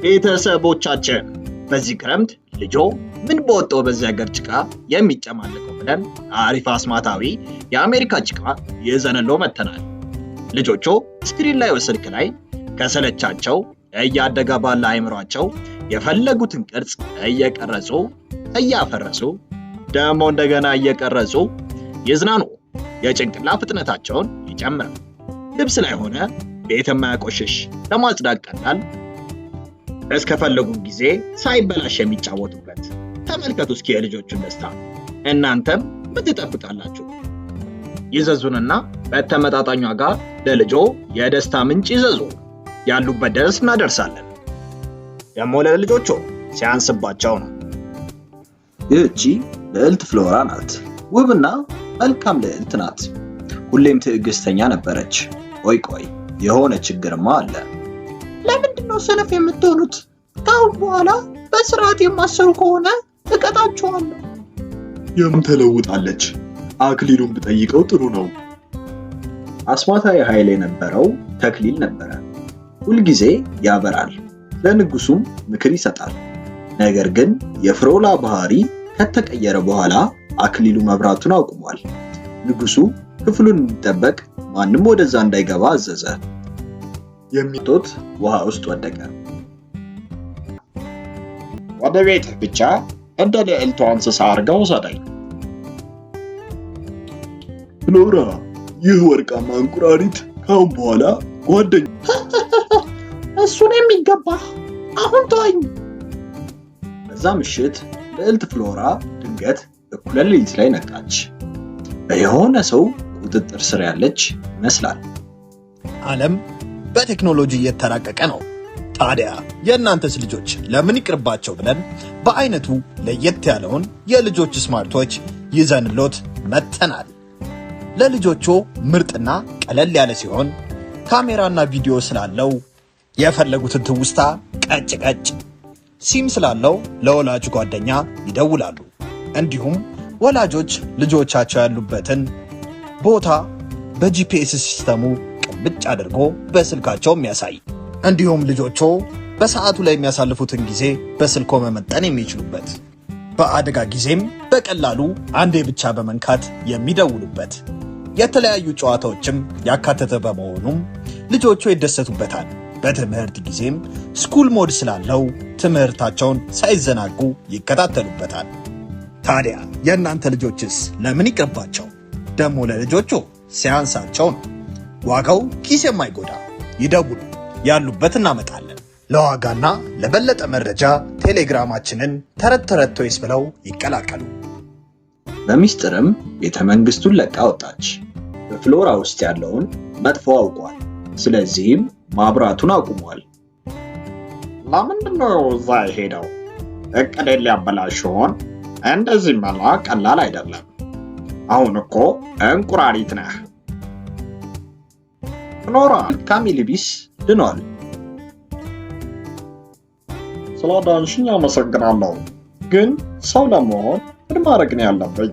ቤተሰቦቻችን በዚህ ክረምት ልጆ ምን በወጣው በዚህ ሀገር ጭቃ የሚጨማለቀው ብለን አሪፍ አስማታዊ የአሜሪካ ጭቃ ይዘንሎ መተናል። ልጆቹ ስክሪን ላይ ስልክ ላይ ከሰለቻቸው እያደገ ባለ አይምሯቸው የፈለጉትን ቅርጽ እየቀረጹ እያፈረሱ ደግሞ እንደገና እየቀረጹ ይዝናኑ። የጭንቅላ ፍጥነታቸውን ይጨምራል። ልብስ ላይ ሆነ ቤት የማያቆሽሽ ለማጽዳት ቀላል እስከፈለጉ ጊዜ ሳይበላሽ የሚጫወቱበት። ተመልከቱ እስኪ የልጆቹን ደስታ። እናንተም ምን ትጠብቃላችሁ? ይዘዙንና በተመጣጣኝ ዋጋ ለልጆ የደስታ ምንጭ ይዘዙ። ያሉበት ድረስ እናደርሳለን። ደግሞ ለልጆቹ ሲያንስባቸው ነው። ይህቺ ልዕልት ፍሎራ ናት። ውብና መልካም ልዕልት ናት። ሁሌም ትዕግስተኛ ነበረች። ቆይ የሆነ ችግርማ አለ። ለምንድነው ሰነፍ የምትሆኑት? ካሁን በኋላ በስርዓት የማሰሩ ከሆነ እቀጣችኋለሁ። ተለውጣለች። አክሊሉን ብጠይቀው ጥሩ ነው። አስማታዊ ኃይል የነበረው ተክሊል ነበረ። ሁልጊዜ ያበራል፣ ለንጉሱም ምክር ይሰጣል። ነገር ግን የፍሮላ ባህሪ ከተቀየረ በኋላ አክሊሉ መብራቱን አቁሟል። ንጉሱ ክፍሉን እንዲጠበቅ ማንም ወደዛ እንዳይገባ አዘዘ። የሚጦት ውሃ ውስጥ ወደቀ። ወደ ቤት ብቻ እንደ ልዕልቷ እንስሳ አድርገው ወሰደኝ። ፍሎራ፣ ይህ ወርቃማ እንቁራሪት ካሁን በኋላ ጓደኛ። እሱን የሚገባ አሁን ተወኝ። በዛ ምሽት ልዕልት ፍሎራ ድንገት እኩለ ሌሊት ላይ ነቃች። በየሆነ ሰው ቁጥጥር ስር ያለች ይመስላል። ዓለም በቴክኖሎጂ እየተራቀቀ ነው። ታዲያ የእናንተስ ልጆች ለምን ይቅርባቸው ብለን በአይነቱ ለየት ያለውን የልጆች ስማርቶች ይዘንሎት መጥተናል። ለልጆቹ ምርጥና ቀለል ያለ ሲሆን ካሜራና ቪዲዮ ስላለው የፈለጉትን ትውስታ ቀጭ ሲም ስላለው ለወላጅ ጓደኛ ይደውላሉ። እንዲሁም ወላጆች ልጆቻቸው ያሉበትን ቦታ በጂፒኤስ ሲስተሙ ቅብጭ አድርጎ በስልካቸው የሚያሳይ እንዲሁም ልጆቹ በሰዓቱ ላይ የሚያሳልፉትን ጊዜ በስልኮ መመጠን የሚችሉበት በአደጋ ጊዜም በቀላሉ አንዴ ብቻ በመንካት የሚደውሉበት የተለያዩ ጨዋታዎችም ያካተተ በመሆኑም ልጆቹ ይደሰቱበታል። በትምህርት ጊዜም ስኩል ሞድ ስላለው ትምህርታቸውን ሳይዘናጉ ይከታተሉበታል። ታዲያ የእናንተ ልጆችስ ለምን ይቅርባቸው? ደግሞ ለልጆቹ ሲያንሳቸው ነው። ዋጋው ኪስ የማይጎዳ ይደውሉ፣ ያሉበት እናመጣለን። ለዋጋና ለበለጠ መረጃ ቴሌግራማችንን ተረት ቶይስ ብለው ይቀላቀሉ። በሚስጥርም ቤተ መንግስቱን ለቃ ወጣች። በፍሎራ ውስጥ ያለውን መጥፎ አውቋል። ስለዚህም ማብራቱን አቁሟል። ለምንድነው እዛ ሄደው? እቅዴን ሊያበላሽ ሆን? እንደዚህ መላ ቀላል አይደለም። አሁን እኮ እንቁራሪት ነህ። ፍሎራ ካሚልቢስ ድኗል። ስላዳንሽኝ አመሰግናለሁ። ግን ሰው ለመሆን ምን ማድረግ ነው ያለብኝ?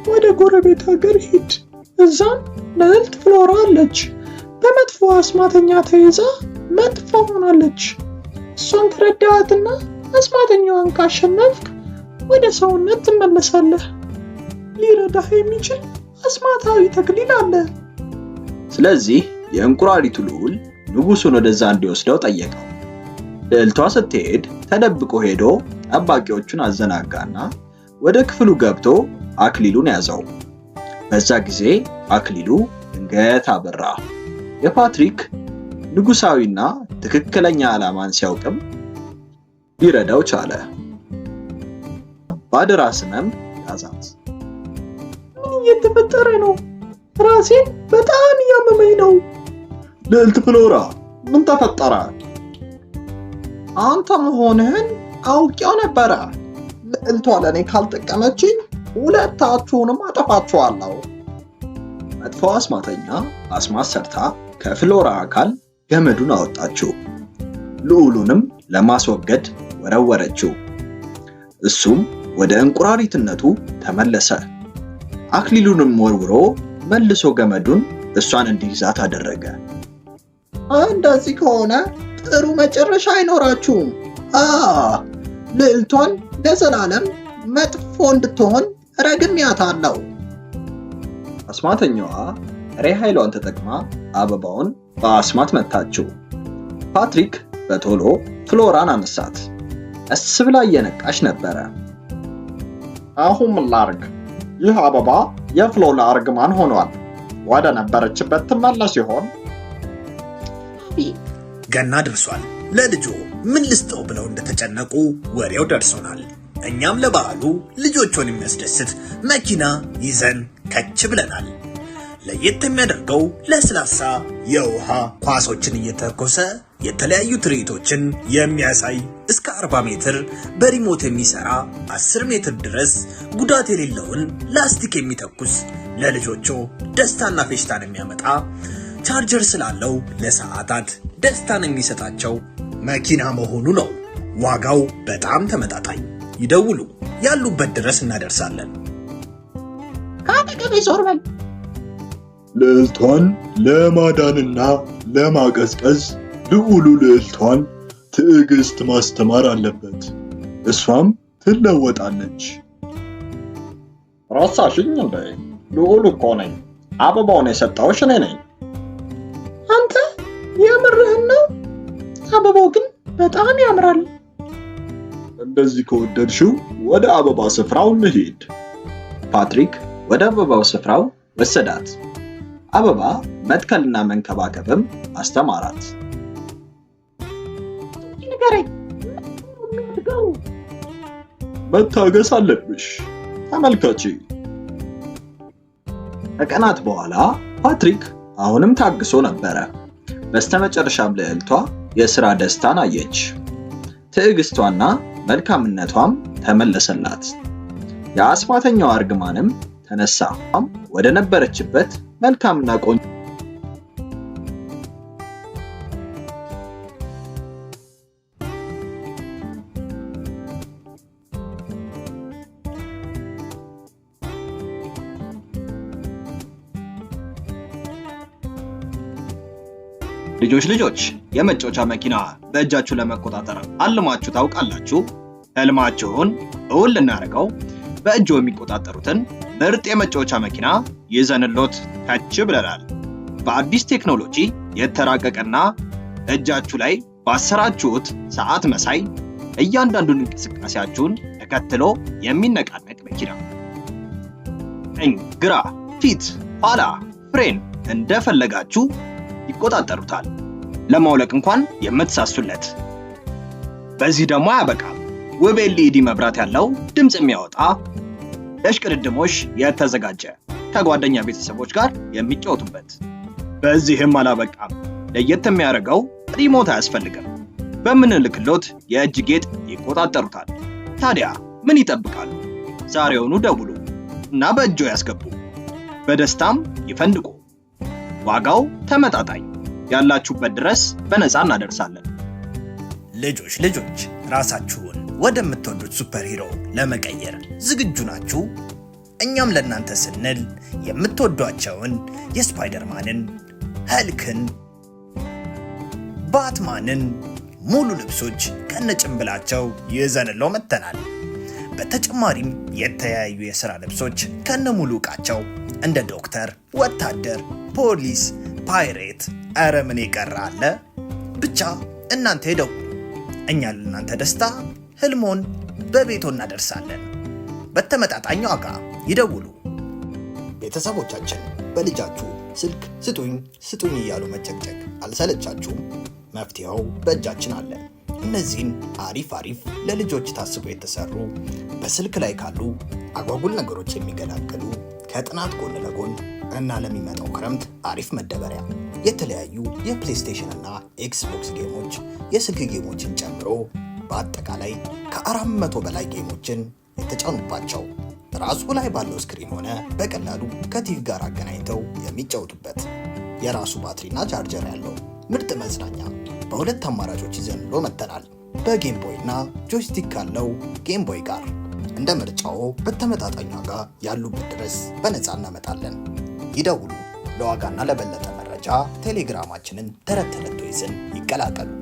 ወደ ጎረቤት ሀገር ሂድ። እዛም ልዕልት ፍሎራ አለች። በመጥፎ አስማተኛ ተይዛ መጥፎ ሆናለች። እሷን ከረዳሃትና አስማተኛዋን ካሸነፍክ ወደ ሰውነት ትመለሳለህ። ሊረዳህ የሚችል አስማታዊ ተክሊል አለ። ስለዚህ የእንቁራሪቱ ልዑል ንጉሱን ወደዛ እንዲወስደው ጠየቀው። ልዕልቷ ስትሄድ ተደብቆ ሄዶ ጠባቂዎቹን አዘናጋና ወደ ክፍሉ ገብቶ አክሊሉን ያዘው። በዛ ጊዜ አክሊሉ ድንገት አበራ። የፓትሪክ ንጉሳዊና ትክክለኛ ዓላማን ሲያውቅም ሊረዳው ቻለ። ባድራ ስመም ያዛት። ምን እየተፈጠረ ነው? ራሴን በጣም እያመመኝ ነው። ልዕልት ፍሎራ፣ ምን ተፈጠረ? አንተ መሆንህን አውቄው ነበረ። ልዕልቷ ለእኔ ካልጠቀመችኝ ሁለታችሁንም አጠፋችኋለሁ። መጥፎ አስማተኛ አስማት ሰርታ ከፍሎራ አካል ገመዱን አወጣችው። ልዑሉንም ለማስወገድ ወረወረችው። እሱም ወደ እንቁራሪትነቱ ተመለሰ። አክሊሉንም ወርውሮ መልሶ ገመዱን እሷን እንዲይዛት አደረገ። እንደዚህ ከሆነ ጥሩ መጨረሻ አይኖራችሁም። ልዕልቷን ለዘላለም መጥፎ እንድትሆን ረግሜያታለሁ። አስማተኛዋ ሬ ኃይሏን ተጠቅማ አበባውን በአስማት መታችው። ፓትሪክ በቶሎ ፍሎራን አነሳት። ቀስ ብላ እየነቃች ነበረ። አሁን ምን ላርግ? ይህ አበባ የፍሎራ እርግማን ሆኗል። ወደ ነበረችበት ትመለስ ይሆን? ገና ደርሷል። ለልጆ ምን ልስጠው ብለው እንደተጨነቁ ወሬው ደርሶናል። እኛም ለበዓሉ ልጆቹን የሚያስደስት መኪና ይዘን ከች ብለናል። ለየት የሚያደርገው ለስላሳ የውሃ ኳሶችን እየተኮሰ የተለያዩ ትርኢቶችን የሚያሳይ እስከ 40 ሜትር በሪሞት የሚሰራ 10 ሜትር ድረስ ጉዳት የሌለውን ላስቲክ የሚተኩስ ለልጆቹ ደስታና ፌሽታን የሚያመጣ ቻርጀር ስላለው ለሰዓታት ደስታን የሚሰጣቸው መኪና መሆኑ ነው። ዋጋው በጣም ተመጣጣኝ። ይደውሉ፣ ያሉበት ድረስ እናደርሳለን። ከአጠገቤ ዞር በል። ልዕልቷን ለማዳንና ለማቀዝቀዝ ልዑሉ ልዕልቷን ትዕግስት ማስተማር አለበት። እሷም ትለወጣለች። ረሳሽኝ እንዴ? ልዑሉ እኮ ነኝ። አበባውን የሰጠሁሽ እኔ ነኝ። አንተ የምርህን ነው? አበባው ግን በጣም ያምራል። እንደዚህ ከወደድሽው ወደ አበባ ስፍራው እንሂድ። ፓትሪክ ወደ አበባው ስፍራው ወሰዳት። አበባ መትከልና መንከባከብም አስተማራት። ንገረኝ፣ መታገስ አለብሽ። ተመልከቺ። ከቀናት በኋላ ፓትሪክ አሁንም ታግሶ ነበረ። በስተመጨረሻም ልዕልቷ የሥራ ደስታን አየች። ትዕግስቷና መልካምነቷም ተመለሰላት። የአስማተኛዋ እርግማንም ተነሳ። ወደ ነበረችበት መልካምና ቆንጆ ልጆች የመጫወቻ መኪና በእጃችሁ ለመቆጣጠር አልማችሁ ታውቃላችሁ? ህልማችሁን እውን ልናደርገው በእጆ የሚቆጣጠሩትን ምርጥ የመጫወቻ መኪና ይዘንሎት ከች ብለናል። በአዲስ ቴክኖሎጂ የተራቀቀና እጃችሁ ላይ ባሰራችሁት ሰዓት መሳይ እያንዳንዱን እንቅስቃሴያችሁን ተከትሎ የሚነቃነቅ መኪና። ቀኝ፣ ግራ፣ ፊት፣ ኋላ፣ ፍሬን እንደፈለጋችሁ ይቆጣጠሩታል። ለማውለቅ እንኳን የምትሳሱለት። በዚህ ደግሞ አያበቃም። ውብ ኤልኢዲ መብራት ያለው ድምጽ የሚያወጣ ለሽቅድድሞሽ የተዘጋጀ ከጓደኛ ቤተሰቦች ጋር የሚጫወቱበት። በዚህም አላበቃም። ለየት የሚያደርገው ሪሞት አያስፈልግም። በምንልክሎት የእጅ ጌጥ ይቆጣጠሩታል። ታዲያ ምን ይጠብቃሉ? ዛሬውኑ ደውሉ እና በእጆ ያስገቡ። በደስታም ይፈንድቁ። ዋጋው ተመጣጣኝ፣ ያላችሁበት ድረስ በነፃ እናደርሳለን። ልጆች ራሳችሁን ወደምትወዱት ሱፐር ሂሮ ለመቀየር ዝግጁ ናችሁ? እኛም ለእናንተ ስንል የምትወዷቸውን የስፓይደርማንን፣ ሀልክን፣ ባትማንን ሙሉ ልብሶች ከነጭንብላቸው ይዘንለው መጥተናል። በተጨማሪም የተለያዩ የሥራ ልብሶች ከነሙሉ ዕቃቸው እንደ ዶክተር፣ ወታደር፣ ፖሊስ፣ ፓይሬት፣ ኧረ ምን የቀረ አለ? ብቻ እናንተ ይደውሉ። እኛ ለእናንተ ደስታ ህልሞን በቤቶ እናደርሳለን። በተመጣጣኝ ዋጋ ይደውሉ። ቤተሰቦቻችን በልጃችሁ ስልክ ስጡኝ እያሉ መጨቅጨቅ አልሰለቻችሁም? መፍትሄው በእጃችን አለ። እነዚህን አሪፍ ለልጆች ታስቦ የተሰሩ በስልክ ላይ ካሉ አጓጉል ነገሮች የሚገላግሉ ከጥናት ጎን ለጎን እና ለሚመጣው ክረምት አሪፍ መደበሪያ የተለያዩ የፕሌይስቴሽን እና ኤክስቦክስ ጌሞች፣ የስልክ ጌሞችን ጨምሮ በአጠቃላይ ከ400 በላይ ጌሞችን የተጫኑባቸው ራሱ ላይ ባለው ስክሪን ሆነ በቀላሉ ከቲቪ ጋር አገናኝተው የሚጫወቱበት የራሱ ባትሪና ቻርጀር ያለው ምርጥ መዝናኛ በሁለት አማራጮች ይዘን ብሎ መጥተናል። በጌም ቦይ እና ጆይስቲክ ካለው ጌም ቦይ ጋር እንደ ምርጫው በተመጣጣኝ ዋጋ ያሉበት ድረስ በነፃ እናመጣለን። ይደውሉ። ለዋጋና ለበለጠ መረጃ ቴሌግራማችንን ተረት ተረት ይዘን ይቀላቀሉ።